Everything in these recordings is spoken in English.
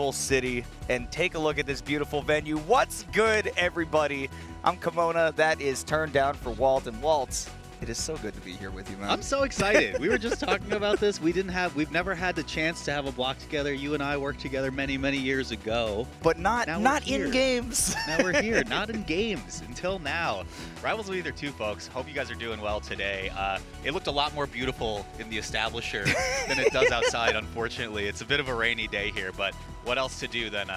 beautiful city and take a look at this beautiful venue. What's good, everybody? I'm Kimona. That is Turned Down for Walt. And Walt, it is so good to be here with you, man. I'm so excited. We were just talking about this. We've never had the chance to have a block together. You and I worked together many, many years ago. But not in games. Now we're here, not in games until now. Rivals of Either 2, folks. Hope you guys are doing well today. It looked a lot more beautiful in the Establisher than it does outside, unfortunately. It's a bit of a rainy day here, but what else to do than,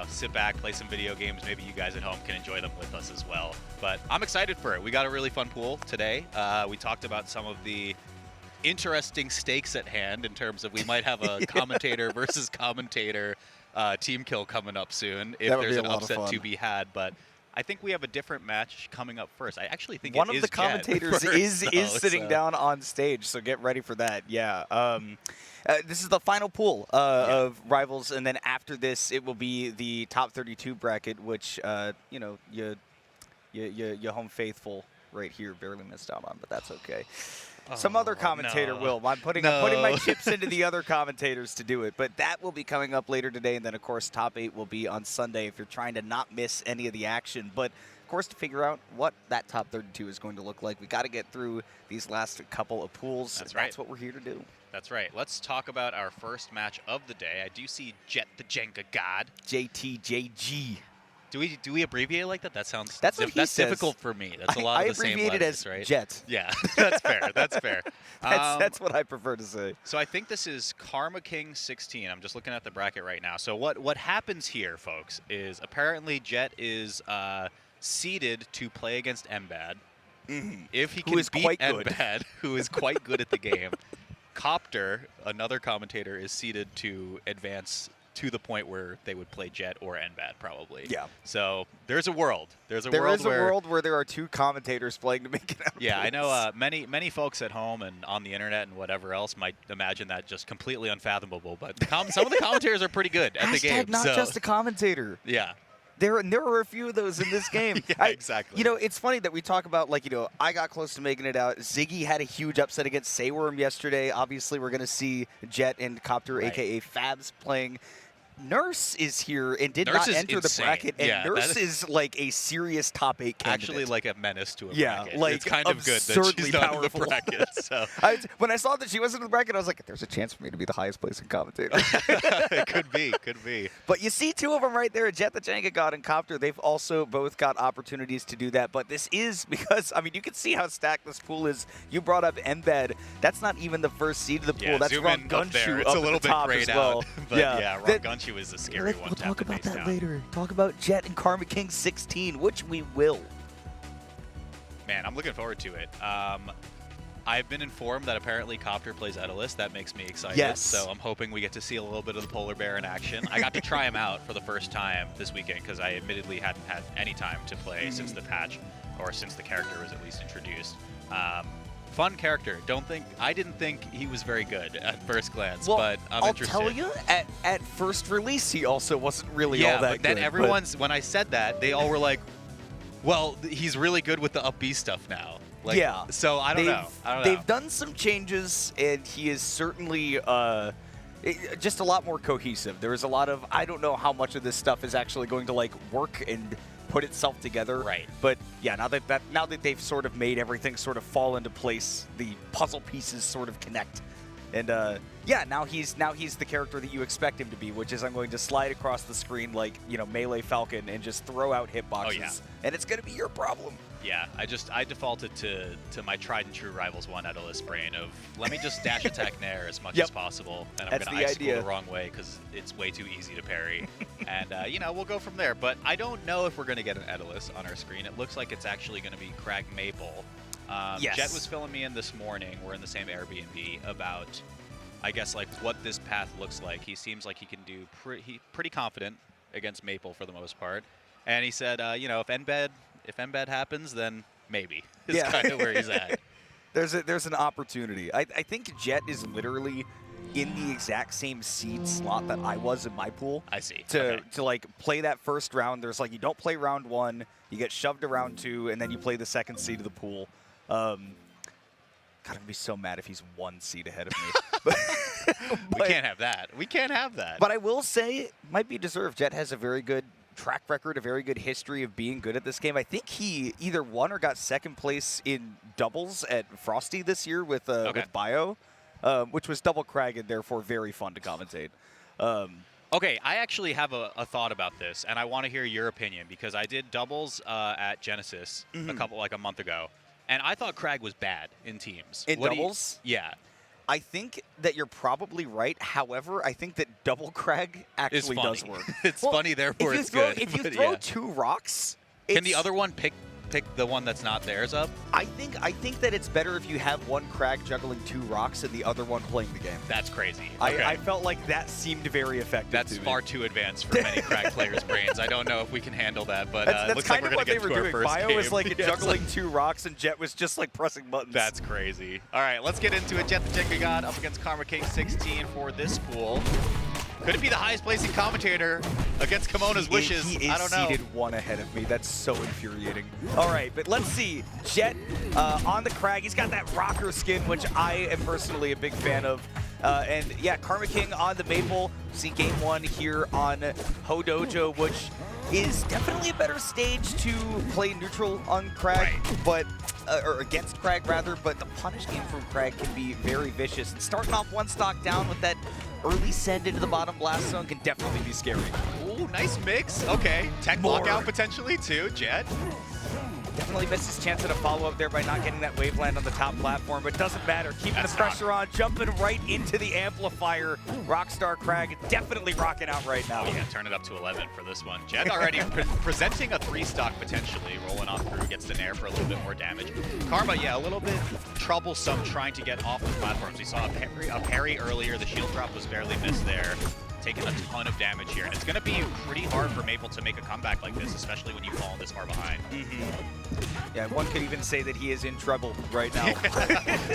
sit back, play some video games. Maybe you guys at home can enjoy them with us as well. But I'm excited for it. We got a really fun pool today. We talked about some of the interesting stakes at hand in terms of we might have a commentator versus commentator team kill coming up soon if there's an upset to be had. But I think we have a different match coming up first. I actually think one of the commentators is sitting down on stage, so get ready for that. Yeah. This is the final pool of Rivals, and then after this, it will be the top 32 bracket, which your home faithful right here barely missed out on, but that's okay. Some other commentator will. I'm putting my chips into the other commentators to do it, but that will be coming up later today, and then of course top 8 will be on Sunday if you're trying to not miss any of the action. But of course, to figure out what that top 32 is going to look like, we got to get through these last couple of pools. That's right. That's what we're here to do. That's right. Let's talk about our first match of the day. I do see Jett the Jenga God. JTJG. Do we abbreviate it like that? That's sounds. That's what he says. Difficult for me. That's a lot of the same letters, I abbreviate it as right? Jett. Yeah, that's fair. That's fair. That's what I prefer to say. So I think this is Karmaking16. I'm just looking at the bracket right now. So what happens here, folks, is apparently Jett is seeded to play against Mbad. Mm-hmm. If he can beat Mbad, who is quite good at the game, Copter, another commentator, is seeded to advance to the point where they would play Jett or Mbad probably. Yeah. So there's a world. There is a world where there are 2 commentators playing to make it out. Yeah, I know many folks at home and on the internet and whatever else might imagine that just completely unfathomable, but some of the commentators are pretty good at the game. Not just a commentator. Yeah. There are a few of those in this game. Yeah, exactly. It's funny that we talk about, I got close to making it out. Ziggy had a huge upset against Sayworm yesterday. Obviously, we're going to see Jett and Copter, a.k.a. Fabs, playing. Nurse is here and did not enter the bracket, and Nurse is like a serious top 8 candidate. Actually, like a menace to a bracket. Yeah, it's kind of good that she's not in the bracket. So. When I saw that she wasn't in the bracket, I was like, there's a chance for me to be the highest placing commentator. It could be. But you see 2 of them right there, Jett the Jenga God and Copter. They've also both got opportunities to do that. But this is because, you can see how stacked this pool is. You brought up Mbed. That's not even the first seed of the pool. That's Ron Gunshoe up at the top as well. But yeah, Ron Gunshoe is a scary one. We'll talk about that later. Talk about Jett and Karmaking16, which we will. Man, I'm looking forward to it. I've been informed that apparently Copter plays Edelus. That makes me excited. Yes. So I'm hoping we get to see a little bit of the polar bear in action. I got to try him out for the first time this weekend because I admittedly hadn't had any time to play since the patch, or since the character was at least introduced. Fun character. I didn't think he was very good at first glance, but I'm interested. I'll tell you, at first release, he also wasn't really all that good. Yeah, but then when I said that, they all were like, well, he's really good with the up B stuff now. So I don't know. They've done some changes, and he is certainly just a lot more cohesive. There is a lot of, I don't know how much of this stuff is actually going to work and put itself together. Right. But yeah, now that they've sort of made everything sort of fall into place, the puzzle pieces sort of connect. And now he's the character that you expect him to be, which is I'm going to slide across the screen like, Melee Falcon and just throw out hitboxes. Oh, yeah. And it's going to be your problem. Yeah, I defaulted to my tried and true Rivals 1 Edelus brain of let me just dash attack Nair as much as possible, and I'm going to icicle the wrong way because it's way too easy to parry. And, we'll go from there. But I don't know if we're going to get an Edelus on our screen. It looks like it's actually going to be Kragg Maypul. Yes. Jett was filling me in this morning. We're in the same Airbnb about, I guess, what this path looks like. He seems like he can do pretty confident against Maypul for the most part. And he said, if Mbad happens, then maybe is kind of where he's at. There's an opportunity. I think Jett is literally in the exact same seed slot that I was in my pool. I see. To play that first round. There's you don't play round 1, you get shoved to round 2, and then you play the second seed of the pool. God, I'm gonna be so mad if he's 1 seed ahead of me. We can't have that. We can't have that. But I will say, it might be deserved. Jett has a very good track record, a very good history of being good at this game. I think he either won or got second place in doubles at Frosty this year with Bio, which was double Kragg and therefore very fun to commentate. Okay, I actually have a thought about this, and I want to hear your opinion because I did doubles at Genesis a month ago, and I thought Kragg was bad in teams. In doubles? Yeah. I think that you're probably right. However, I think that double Kragg actually does work. It's funny, therefore it's good. If you throw 2 rocks, can the other one pick the one that's not theirs up? I think that it's better if you have one Kragg juggling 2 rocks and the other one playing the game. That's crazy. Okay. I felt like that seemed very effective. That's far too advanced for many Kragg players' brains. I don't know if we can handle that, but that's looks kind like of we're going what to get they to were our doing. first Bio game. was like juggling 2 rocks, and Jett was just like pressing buttons. That's crazy. All right, let's get into it. Jett the Jenga God up against Karmaking16 for this pool. Could it be the highest placing commentator against Kimona's wishes? He is I don't know. seated 1 ahead of me. That's so infuriating. All right, but let's see. Jett on the Kragg. He's got that rocker skin, which I am personally a big fan of. And yeah, Karma King on the Maypul. See game 1 here on Ho Dojo, which is definitely a better stage to play neutral on Kragg, but or against Kragg rather. But the punish game from Kragg can be very vicious. And starting off 1 stock down with that early send into the bottom blast zone can definitely be scary. Ooh, nice mix. Okay, tech lockout potentially too, Jett. Definitely missed his chance at a follow-up there by not getting that wave land on the top platform, but doesn't matter. Keeping the pressure on, jumping right into the amplifier. Rockstar Kragg definitely rocking out right now. Oh yeah, turn it up to 11 for this one. Jett already presenting a 3-stock potentially, rolling off through, gets the nair for a little bit more damage. Karma, yeah, a little bit troublesome trying to get off the platforms. We saw a parry earlier, the shield drop was barely missed there. Taking a ton of damage here. And it's going to be pretty hard for Maypul to make a comeback like this, especially when you fall this far behind. Yeah, one could even say that he is in trouble right now.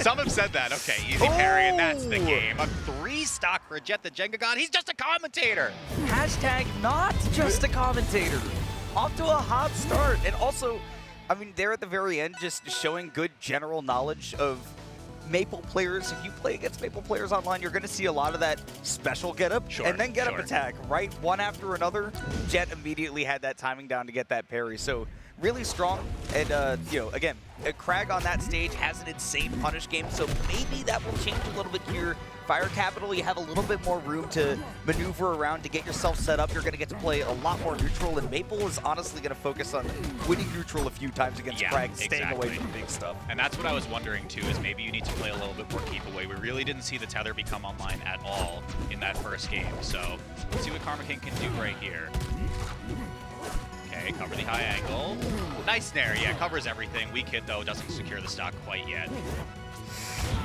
Some have said that. Okay, easy parry, and that's the game. A 3-stock for Jett the Jenga God. He's just a commentator. Hashtag not just a commentator. Off to a hot start. And also, I mean, there at the very end, just showing good general knowledge of Maypul players. If you play against Maypul players online, you're going to see a lot of that special getup and then getup attack, right? One after another. Jett immediately had that timing down to get that parry. So really strong. And, you know, again, Kragg on that stage has an insane punish game, so maybe that will change a little bit here. Fire Capital, you have a little bit more room to maneuver around to get yourself set up. You're going to get to play a lot more neutral, and Maypul is honestly going to focus on winning neutral a few times against Kragg, staying away from big stuff. And that's what I was wondering, too, is maybe you need to play a little bit more keep away. We really didn't see the tether become online at all in that first game, so let's see what Karma King can do right here. Okay, cover the high angle. Nice snare, yeah, covers everything. Weak hit, though, doesn't secure the stock quite yet.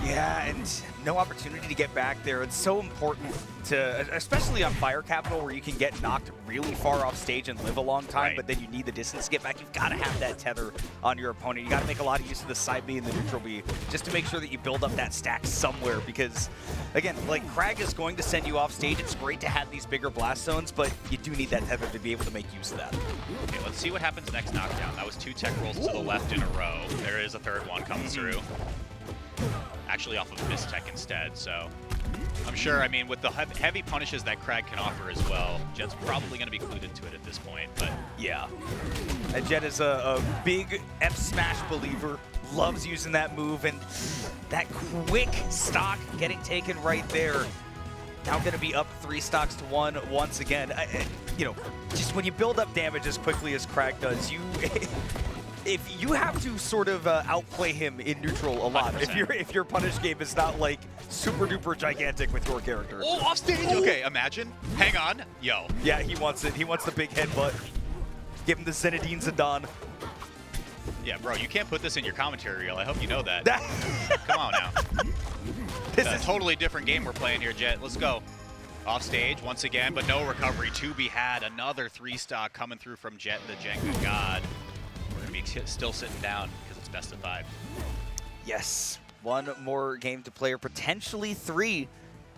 Yeah, and no opportunity to get back there. It's so important to, especially on Fire Capital, where you can get knocked really far off stage and live a long time, but then you need the distance to get back. You've got to have that tether on your opponent. You got to make a lot of use of the side B and the neutral B just to make sure that you build up that stack somewhere, because, again, like, Kragg is going to send you off stage. It's great to have these bigger blast zones, but you do need that tether to be able to make use of that. Okay, let's see what happens next knockdown. That was 2 tech rolls to the left in a row. There is a third one coming through. Actually off of mistech instead, so I'm sure, I mean, with the heavy punishes that Kragg can offer as well, Jett's probably going to be glued into it at this point, but yeah. And Jett is a big F-smash believer, loves using that move, and that quick stock getting taken right there. Now going to be up 3 stocks to 1 once again. You know, just when you build up damage as quickly as Kragg does, if you have to sort of outplay him in neutral a lot, 100%. if your punish game is not like super duper gigantic with your character. Oh, off stage. Okay, imagine. Hang on. Yo. Yeah, he wants it. He wants the big headbutt. Give him the Zenadine Zidane. Yeah, bro, you can't put this in your commentary reel. I hope you know that. Come on now. This is a totally different game we're playing here, Jett. Let's go. Off stage once again, but no recovery to be had. Another 3-stock coming through from Jett the Jenga God. We're going to be still sitting down because it's best of 5. Yes. 1 more game to play, or potentially 3.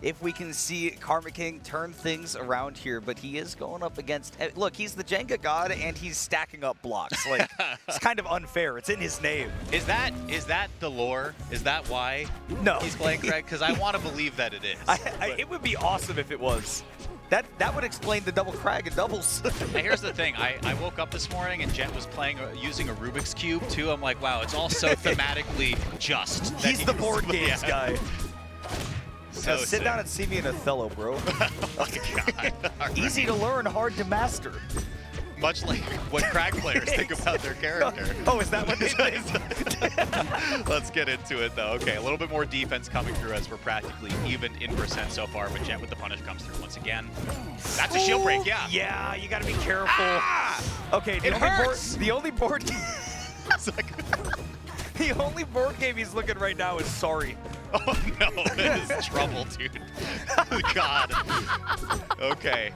if we can see Karma King turn things around here, but he is going up against... Look, he's the Jenga god, and he's stacking up blocks. Like, it's kind of unfair. It's in his name. Is that the lore? Is that why he's playing Kragg? Because I want to believe that it is. It would be awesome if it was. That would explain the double Kragg and doubles. Hey, here's the thing. I woke up this morning and Jett was playing using a Rubik's Cube, too. I'm like, wow, it's all so thematically just. He's the board games guy. So sit down and see me in Othello, bro. Oh my God. Easy to learn, hard to master. Much like what Kragg players think about their character. Oh, is that what they think? Let's get into it, though. Okay, a little bit more defense coming through as we're practically even in percent so far, but Jett with the punish comes through once again. That's a shield break, yeah. Yeah, you got to be careful. Ah! Okay, the only board the only board game he's looking right now is sorry. Oh, no, this is trouble, dude. God. Okay.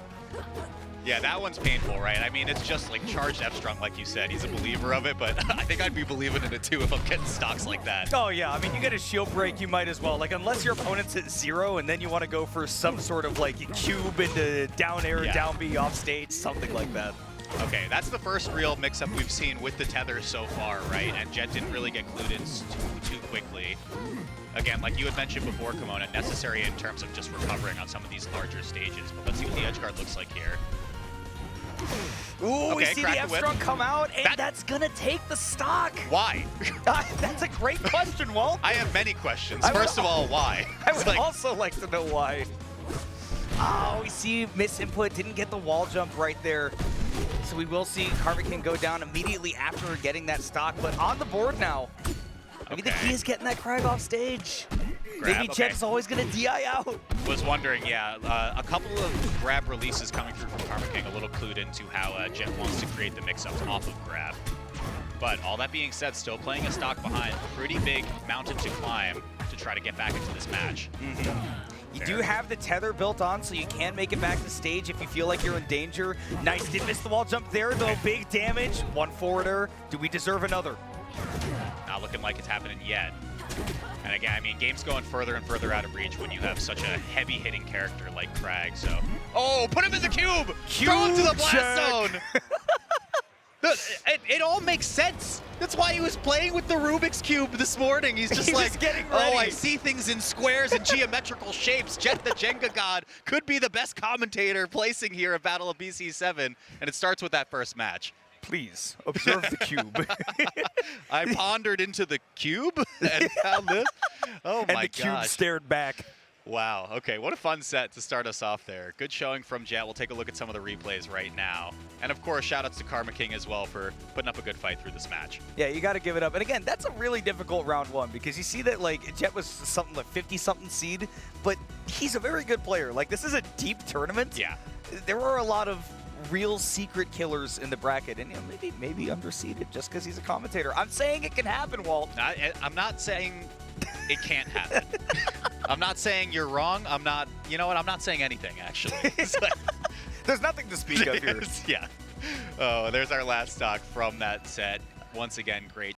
Yeah, that one's painful, right? I mean, it's just like charged F-strong, like you said. He's a believer of it, but I think I'd be believing in it too if I'm getting stocks like that. Oh, yeah. I mean, you get a shield break, you might as well. Like, unless your opponent's at 0, and then you want to go for some sort of, like, cube into down air, down B, off stage, something like that. Okay, that's the first real mix-up we've seen with the tether so far, right? And Jett didn't really get glued in too quickly. Again, like you had mentioned before, Kimona, necessary in terms of just recovering on some of these larger stages. But let's see what the edge guard looks like here. Ooh, we see the F-strong come out, and that's gonna take the stock. Why? That's a great question, Walt. I have many questions. First of all, why? I would also like to know why. Oh, we see misinput, didn't get the wall jump right there. So we will see Karma King go down immediately after getting that stock, but on the board now. Maybe the key is getting that Kragg off stage. Maybe Jett's always going to DI out. Was wondering, yeah, a couple of grab releases coming through from Karma King, a little clued into how Jett wants to create the mix-ups off of grab. But all that being said, still playing a stock behind, pretty big mountain to climb to try to get back into this match. You do have the tether built on, so you can make it back to stage if you feel like you're in danger. Nice, did miss the wall jump there, though. Big damage. One forwarder. Do we deserve another? Not looking like it's happening yet. And again, I mean, game's going further and further out of reach when you have such a heavy-hitting character like Kragg, so... Oh, put him in the cube! Throw him to the blast zone! It all makes sense. That's why he was playing with the Rubik's Cube this morning. He's just like, getting ready. Oh, I see things in squares and geometrical shapes. Jett the Jenga god could be the best commentator placing here at Battle of BC7, and it starts with that first match. Please, observe the cube. I pondered into the cube and found this. Oh my gosh. And the cube stared back. Wow, okay, what a fun set to start us off there. Good showing from Jett. We'll take a look at some of the replays right now. And of course, shout-outs to Karma King as well for putting up a good fight through this match. Yeah, you got to give it up. And again, that's a really difficult round one because you see that, like, Jett was something like 50-something seed, but he's a very good player. Like, this is a deep tournament. Yeah. There were a lot of real secret killers in the bracket, and you know, maybe underseeded just because he's a commentator. I'm saying it can happen, Walt. I'm not saying it can't happen. I'm not saying you're wrong. I'm not, you know what? I'm not saying anything, actually. There's nothing to speak of here. Yeah. Oh, there's our last stock from that set. Once again, great